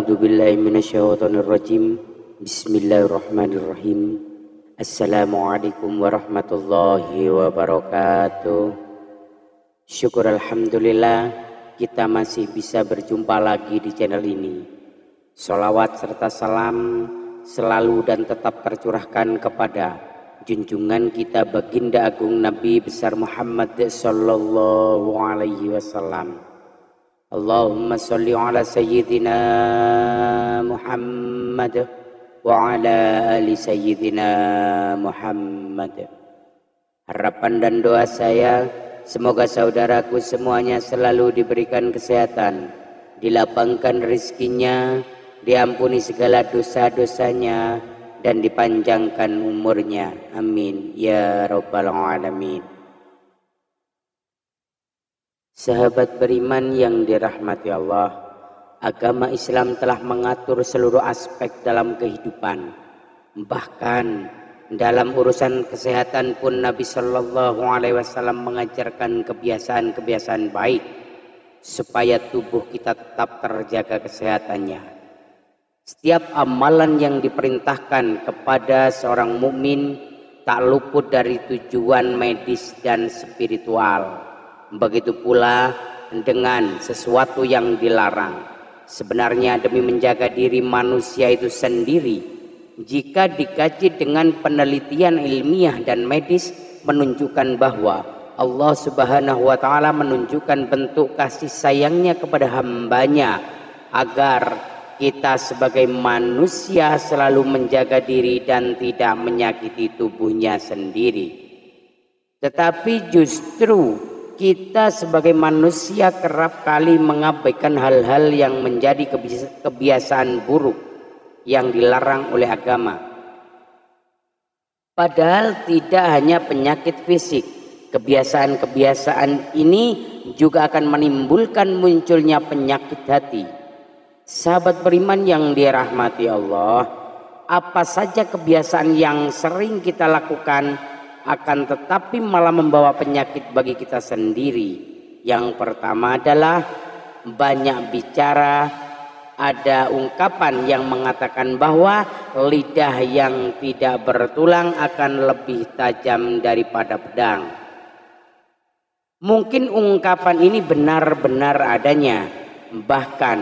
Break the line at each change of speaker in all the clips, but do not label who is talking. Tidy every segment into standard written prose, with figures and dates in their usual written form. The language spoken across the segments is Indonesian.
A'udzu billahi minasyaitonir rajim. Bismillahirrahmanirrahim. Assalamualaikum warahmatullahi wabarakatuh. Syukur alhamdulillah kita masih bisa berjumpa lagi di channel ini. Sholawat serta salam selalu dan tetap tercurahkan kepada junjungan kita baginda agung Nabi besar Muhammad sallallahu alaihi wasallam. Allahumma sholli ala sayyidina Muhammad wa ala ali sayyidina Muhammad. Harapan dan doa saya, semoga saudaraku semuanya selalu diberikan kesehatan, dilapangkan rezekinya, diampuni segala dosa-dosanya, dan dipanjangkan umurnya. Amin ya rabbal alamin. Sahabat beriman yang dirahmati Allah, agama Islam telah mengatur seluruh aspek dalam kehidupan. Bahkan dalam urusan kesehatan pun Nabi Shallallahu Alaihi Wasallam mengajarkan kebiasaan-kebiasaan baik supaya tubuh kita tetap terjaga kesehatannya. Setiap amalan yang diperintahkan kepada seorang mukmin tak luput dari tujuan medis dan spiritual. Begitu pula dengan sesuatu yang dilarang. Sebenarnya demi menjaga diri manusia itu sendiri, jika dikaji dengan penelitian ilmiah dan medis, menunjukkan bahwa Allah Subhanahu wa Ta'ala menunjukkan bentuk kasih sayangnya kepada hambanya agar kita sebagai manusia selalu menjaga diri dan tidak menyakiti tubuhnya sendiri. Tetapi justru kita sebagai manusia kerap kali mengabaikan hal-hal yang menjadi kebiasaan buruk yang dilarang oleh agama. Padahal tidak hanya penyakit fisik, kebiasaan-kebiasaan ini juga akan menimbulkan munculnya penyakit hati. Sahabat beriman yang dirahmati Allah, apa saja kebiasaan yang sering kita lakukan akan tetapi malah membawa penyakit bagi kita sendiri. Yang pertama adalah banyak bicara. Ada ungkapan yang mengatakan bahwa lidah yang tidak bertulang akan lebih tajam daripada pedang. Mungkin ungkapan ini benar-benar adanya. Bahkan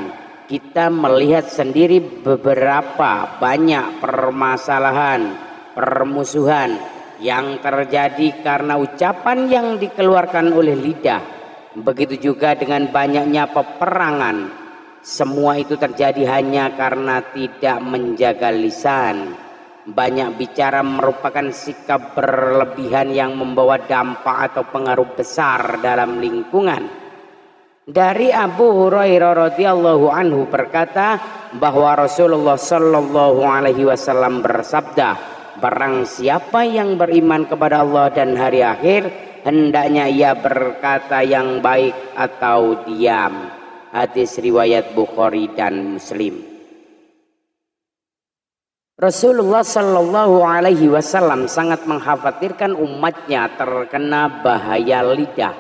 kita melihat sendiri beberapa banyak permasalahan, permusuhan yang terjadi karena ucapan yang dikeluarkan oleh lidah. Begitu juga dengan banyaknya peperangan. Semua itu terjadi hanya karena tidak menjaga lisan. Banyak bicara merupakan sikap berlebihan yang membawa dampak atau pengaruh besar dalam lingkungan. Dari Abu Hurairah radhiyallahu anhu berkata bahwa Rasulullah sallallahu alaihi wasallam bersabda, barang siapa yang beriman kepada Allah dan hari akhir, hendaknya ia berkata yang baik atau diam. Hadis riwayat Bukhari dan Muslim. Rasulullah Shallallahu Alaihi Wasallam sangat mengkhawatirkan umatnya terkena bahaya lidah.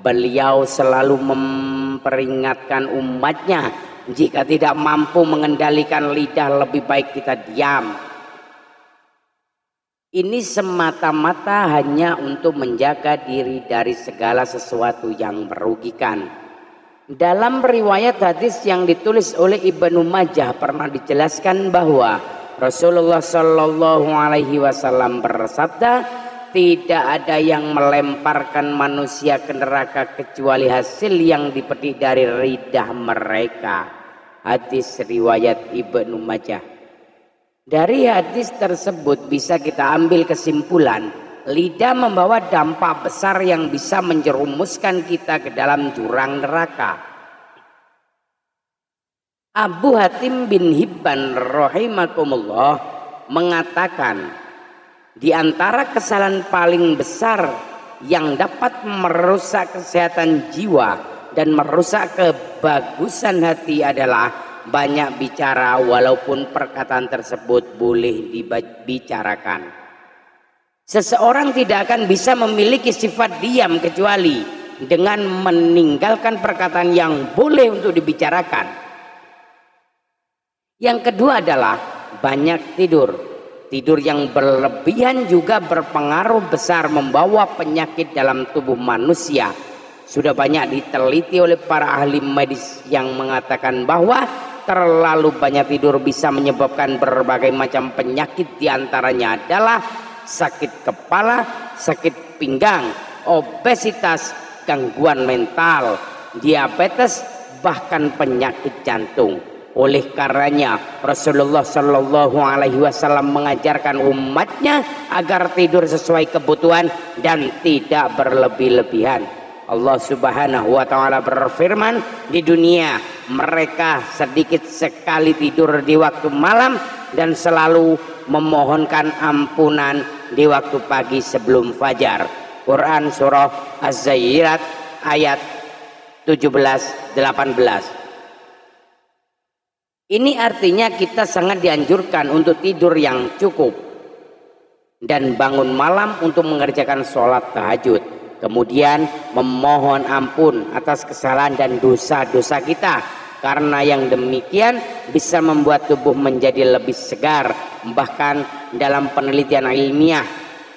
Beliau selalu memperingatkan umatnya, jika tidak mampu mengendalikan lidah, lebih baik kita diam. Ini semata-mata hanya untuk menjaga diri dari segala sesuatu yang merugikan. Dalam riwayat hadis yang ditulis oleh Ibnu Majah pernah dijelaskan bahwa Rasulullah Shallallahu Alaihi Wasallam bersabda, tidak ada yang melemparkan manusia ke neraka kecuali hasil yang dipetik dari lidah mereka. Hadis riwayat Ibnu Majah. Dari hadis tersebut bisa kita ambil kesimpulan, lidah membawa dampak besar yang bisa menjerumuskan kita ke dalam jurang neraka. Abu Hatim bin Hibban rahimakumullah mengatakan, di antara kesalahan paling besar yang dapat merusak kesehatan jiwa dan merusak kebagusan hati adalah banyak bicara walaupun perkataan tersebut boleh dibicarakan. Seseorang tidak akan bisa memiliki sifat diam kecuali dengan meninggalkan perkataan yang boleh untuk dibicarakan. Yang kedua adalah banyak tidur. Tidur yang berlebihan juga berpengaruh besar membawa penyakit dalam tubuh manusia. Sudah banyak diteliti oleh para ahli medis yang mengatakan bahwa terlalu banyak tidur bisa menyebabkan berbagai macam penyakit, diantaranya adalah sakit kepala, sakit pinggang, obesitas, gangguan mental, diabetes, bahkan penyakit jantung. Oleh karenanya Rasulullah Shallallahu Alaihi Wasallam mengajarkan umatnya agar tidur sesuai kebutuhan dan tidak berlebih-lebihan. Allah Subhanahu wa Ta'ala berfirman, di dunia mereka sedikit sekali tidur di waktu malam dan selalu memohonkan ampunan di waktu pagi sebelum fajar. Quran surah Az-Zariyat ayat 17-18. Ini artinya kita sangat dianjurkan untuk tidur yang cukup dan bangun malam untuk mengerjakan sholat tahajud, kemudian memohon ampun atas kesalahan dan dosa-dosa kita, karena yang demikian bisa membuat tubuh menjadi lebih segar. Bahkan dalam penelitian ilmiah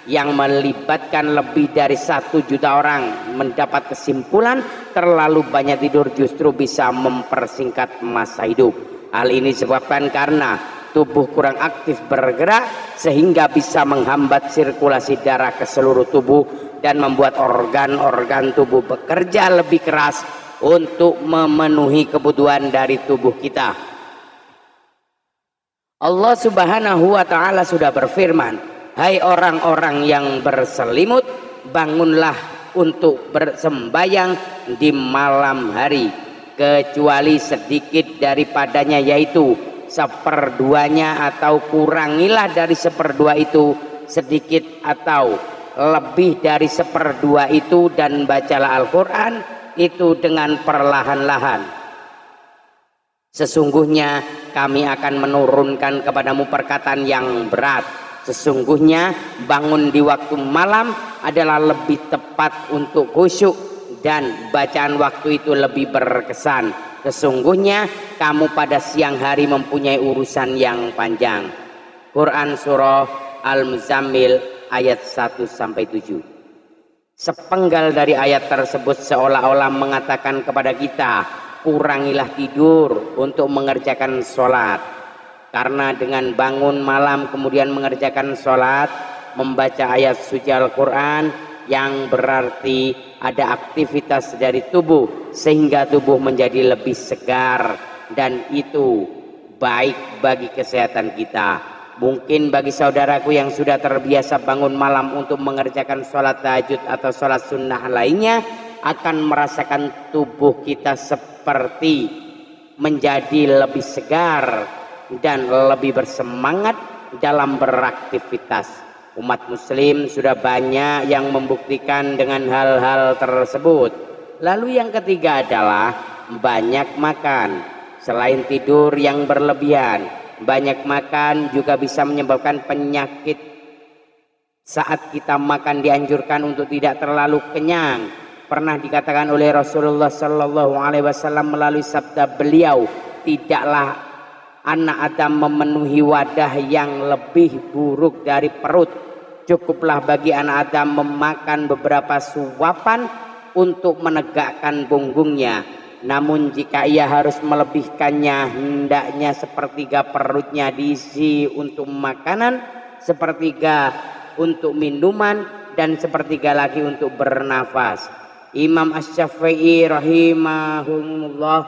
yang melibatkan lebih dari 1 juta orang mendapat kesimpulan terlalu banyak tidur justru bisa mempersingkat masa hidup. Hal ini disebabkan karena tubuh kurang aktif bergerak sehingga bisa menghambat sirkulasi darah ke seluruh tubuh dan membuat organ-organ tubuh bekerja lebih keras untuk memenuhi kebutuhan dari tubuh kita. Allah Subhanahu wa Ta'ala sudah berfirman, hai orang-orang yang berselimut, bangunlah untuk bersembayang di malam hari, kecuali sedikit daripadanya, yaitu seperduanya, atau kurangilah dari seperdua itu sedikit atau lebih dari seperdua itu, dan bacalah Al-Quran itu dengan perlahan-lahan. Sesungguhnya kami akan menurunkan kepadamu perkataan yang berat. Sesungguhnya bangun di waktu malam adalah lebih tepat untuk khusyuk dan bacaan waktu itu lebih berkesan. Sesungguhnya kamu pada siang hari mempunyai urusan yang panjang. Quran surah Al-Muzammil ayat 1-7. Sepenggal dari ayat tersebut seolah-olah mengatakan kepada kita, kurangilah tidur untuk mengerjakan sholat. Karena dengan bangun malam kemudian mengerjakan sholat, membaca ayat suci Al-Quran, yang berarti ada aktivitas dari tubuh sehingga tubuh menjadi lebih segar, dan itu baik bagi kesehatan kita. Mungkin bagi saudaraku yang sudah terbiasa bangun malam untuk mengerjakan sholat tahajud atau sholat sunnah lainnya akan merasakan tubuh kita seperti menjadi lebih segar dan lebih bersemangat dalam beraktivitas. Umat muslim sudah banyak yang membuktikan dengan hal-hal tersebut. Lalu yang ketiga adalah banyak makan. Selain tidur yang berlebihan, banyak makan juga bisa menyebabkan penyakit. Saat kita makan dianjurkan untuk tidak terlalu kenyang. Pernah dikatakan oleh Rasulullah Shallallahu Alaihi Wasallam melalui sabda beliau, tidaklah anak Adam memenuhi wadah yang lebih buruk dari perut. Cukuplah bagi anak Adam memakan beberapa suapan untuk menegakkan punggungnya. Namun jika ia harus melebihkannya, hendaknya sepertiga perutnya diisi untuk makanan, sepertiga untuk minuman, dan sepertiga lagi untuk bernafas. Imam Asy-Syafi'i rahimahullah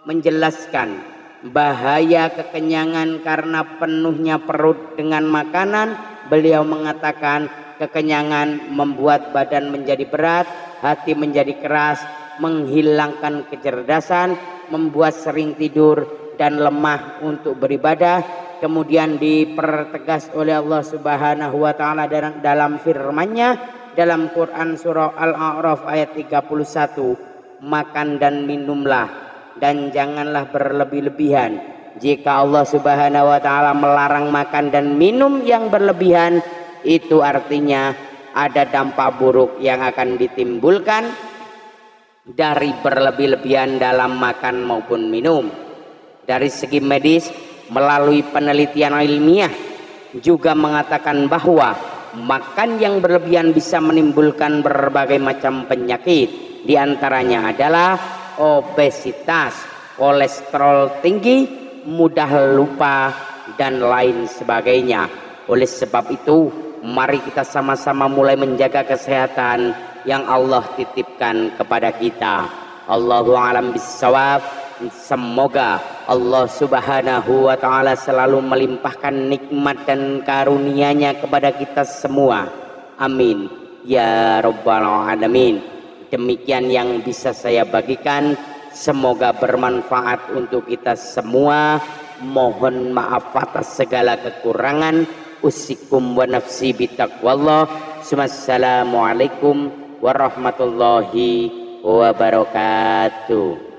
menjelaskan bahaya kekenyangan karena penuhnya perut dengan makanan. Beliau mengatakan kekenyangan membuat badan menjadi berat, hati menjadi keras, menghilangkan kecerdasan, membuat sering tidur dan lemah untuk beribadah. Kemudian dipertegas oleh Allah Subhanahu wa Ta'ala dalam firman-Nya dalam Quran surah Al-A'raf ayat 31, makan dan minumlah dan janganlah berlebih-lebihan. Jika Allah Subhanahu wa Ta'ala melarang makan dan minum yang berlebihan, itu artinya ada dampak buruk yang akan ditimbulkan dari berlebih-lebihan dalam makan maupun minum. Dari segi medis, melalui penelitian ilmiah juga mengatakan bahwa makan yang berlebihan bisa menimbulkan berbagai macam penyakit. Di antaranya adalah obesitas, kolesterol tinggi, mudah lupa, dan lain sebagainya. Oleh sebab itu, mari kita sama-sama mulai menjaga kesehatan yang Allah titipkan kepada kita. Allahu a'lam bissawab. Semoga Allah subhanahu wa ta'ala selalu melimpahkan nikmat dan karunia-Nya kepada kita semua. Amin ya rabbal alamin. Demikian yang bisa saya bagikan, semoga bermanfaat untuk kita semua. Mohon maaf atas segala kekurangan. Usikum wa nafsi bitaqwallah. Wassalamualaikum warahmatullahi wabarakatuh.